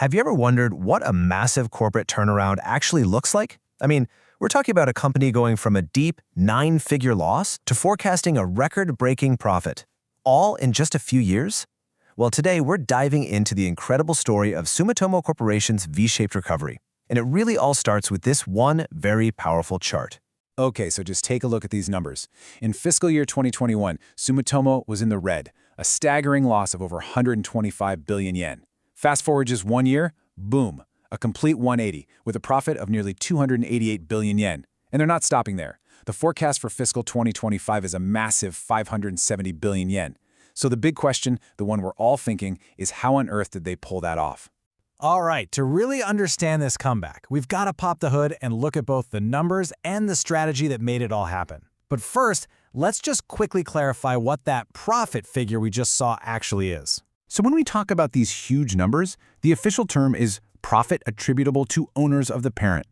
Have you ever wondered what a massive corporate turnaround actually looks like? I mean, we're talking about a company going from a deep, nine-figure loss to forecasting a record-breaking profit, all in just a few years? Well, today we're diving into the incredible story of Sumitomo Corporation's V-shaped recovery, and it really all starts with this one very powerful chart. Okay, so just take a look at these numbers. In fiscal year 2021, Sumitomo was in the red, a staggering loss of over 125 billion yen. Fast forward just 1 year, boom, a complete 180, with a profit of nearly 288 billion yen. And they're not stopping there. The forecast for fiscal 2025 is a massive 570 billion yen. So the big question, the one we're all thinking, is how on earth did they pull that off? All right, to really understand this comeback, we've got to pop the hood and look at both the numbers and the strategy that made it all happen. But first, let's just quickly clarify what that profit figure we just saw actually is. So when we talk about these huge numbers, the official term is profit attributable to owners of the parent.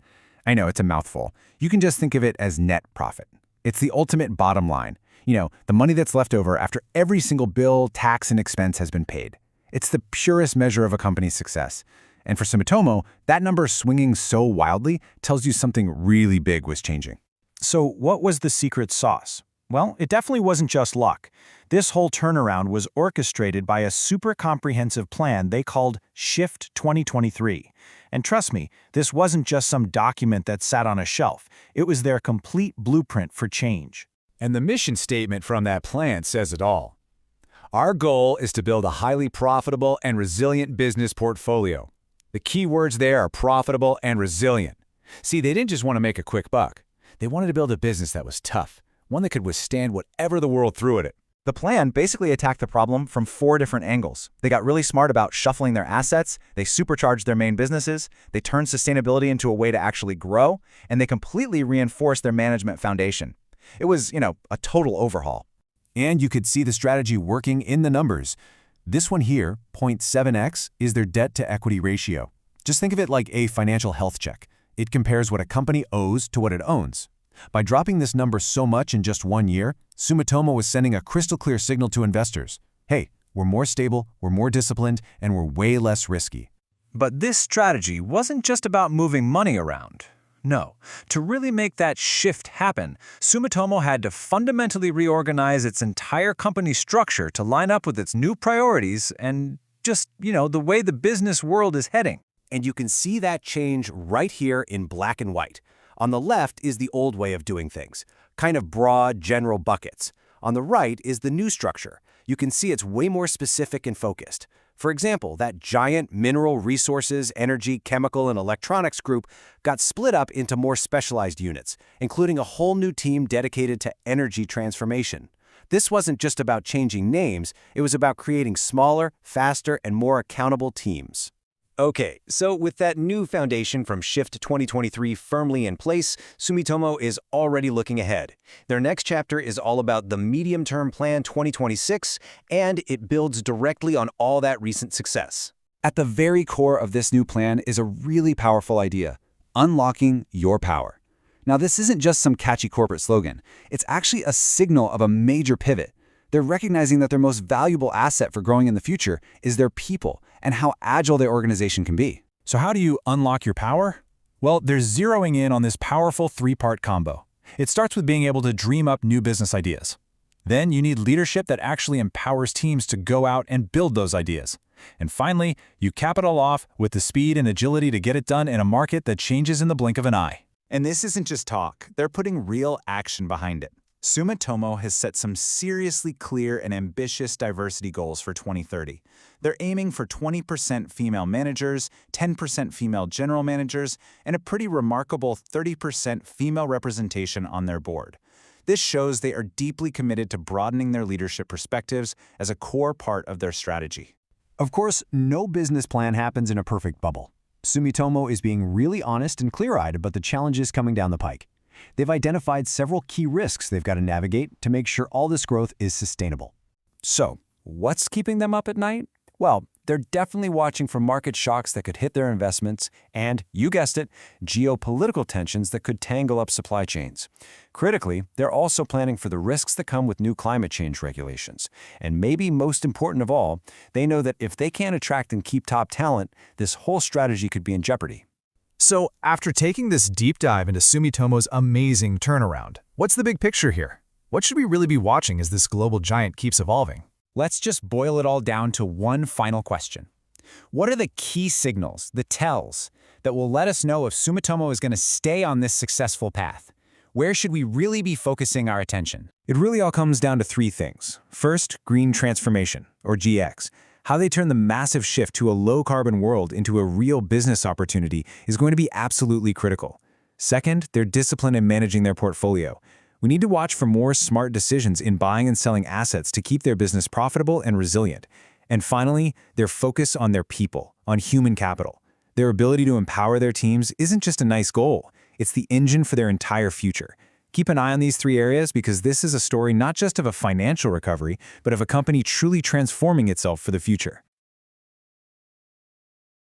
I know, it's a mouthful. You can just think of it as net profit. It's the ultimate bottom line. The money that's left over after every single bill, tax, and expense has been paid. It's the purest measure of a company's success. And for Sumitomo, that number swinging so wildly tells you something really big was changing. So what was the secret sauce? Well, it definitely wasn't just luck. This whole turnaround was orchestrated by a super comprehensive plan they called Shift 2023. And trust me, this wasn't just some document that sat on a shelf. It was their complete blueprint for change. And the mission statement from that plan says it all. Our goal is to build a highly profitable and resilient business portfolio. The key words there are profitable and resilient. See, they didn't just want to make a quick buck. They wanted to build a business that was tough, one that could withstand whatever the world threw at it. The plan basically attacked the problem from 4 different angles. They got really smart about shuffling their assets, they supercharged their main businesses, they turned sustainability into a way to actually grow, and they completely reinforced their management foundation. It was, a total overhaul. And you could see the strategy working in the numbers. This one here, 0.7x, is their debt-to-equity ratio. Just think of it like a financial health check. It compares what a company owes to what it owns. By dropping this number so much in just 1 year, Sumitomo was sending a crystal-clear signal to investors. Hey, we're more stable, we're more disciplined, and we're way less risky. But this strategy wasn't just about moving money around. No, to really make that shift happen, Sumitomo had to fundamentally reorganize its entire company structure to line up with its new priorities and just, the way the business world is heading. And you can see that change right here in black and white. On the left is the old way of doing things, kind of broad, general buckets. On the right is the new structure. You can see it's way more specific and focused. For example, that giant mineral resources, energy, chemical, and electronics group got split up into more specialized units, including a whole new team dedicated to energy transformation. This wasn't just about changing names, it was about creating smaller, faster, and more accountable teams. Okay, so with that new foundation from Shift 2023 firmly in place, Sumitomo is already looking ahead. Their next chapter is all about the medium-term plan 2026, and it builds directly on all that recent success. At the very core of this new plan is a really powerful idea: unlocking your power. Now, this isn't just some catchy corporate slogan. It's actually a signal of a major pivot. They're recognizing that their most valuable asset for growing in the future is their people and how agile their organization can be. So how do you unlock your power? Well, they're zeroing in on this powerful 3-part combo. It starts with being able to dream up new business ideas. Then you need leadership that actually empowers teams to go out and build those ideas. And finally, you cap it all off with the speed and agility to get it done in a market that changes in the blink of an eye. And this isn't just talk, they're putting real action behind it. Sumitomo has set some seriously clear and ambitious diversity goals for 2030. They're aiming for 20% female managers, 10% female general managers, and a pretty remarkable 30% female representation on their board. This shows they are deeply committed to broadening their leadership perspectives as a core part of their strategy. Of course, no business plan happens in a perfect bubble. Sumitomo is being really honest and clear-eyed about the challenges coming down the pike. They've identified several key risks they've got to navigate to make sure all this growth is sustainable. So, what's keeping them up at night? Well, they're definitely watching for market shocks that could hit their investments and, you guessed it, geopolitical tensions that could tangle up supply chains. Critically, they're also planning for the risks that come with new climate change regulations. And maybe most important of all, they know that if they can't attract and keep top talent, this whole strategy could be in jeopardy. So, after taking this deep dive into Sumitomo's amazing turnaround, what's the big picture here? What should we really be watching as this global giant keeps evolving? Let's just boil it all down to one final question. What are the key signals, the tells, that will let us know if Sumitomo is going to stay on this successful path? Where should we really be focusing our attention? It really all comes down to three things. First, green transformation, or GX. How they turn the massive shift to a low-carbon world into a real business opportunity is going to be absolutely critical. Second, their discipline in managing their portfolio. We need to watch for more smart decisions in buying and selling assets to keep their business profitable and resilient. And finally, their focus on their people, on human capital. Their ability to empower their teams isn't just a nice goal, it's the engine for their entire future. Keep an eye on these three areas because this is a story not just of a financial recovery, but of a company truly transforming itself for the future.